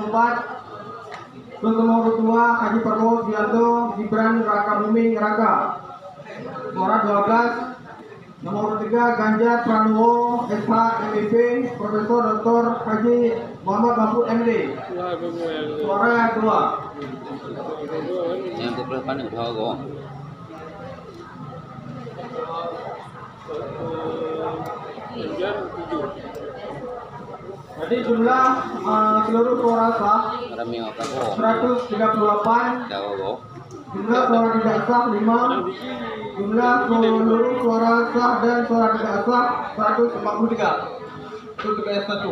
24. Untuk nomor urut 2 Haji Prabowo Subianto Gibran Raka Buming Raka. Suara 12. Nomor urut 3 Ganjar Pranowo SH MIP Profesor Dr. Haji Muhammad Mahfud MD. Suara 2. Yang ke depan itu kok. Jadi jumlah seluruh suara sah Rami apa kok? 138. Jawa kok. Jumlah suara tidak sah 5. Jumlah seluruh suara sah dan suara tidak sah 143. Itu TPS 1.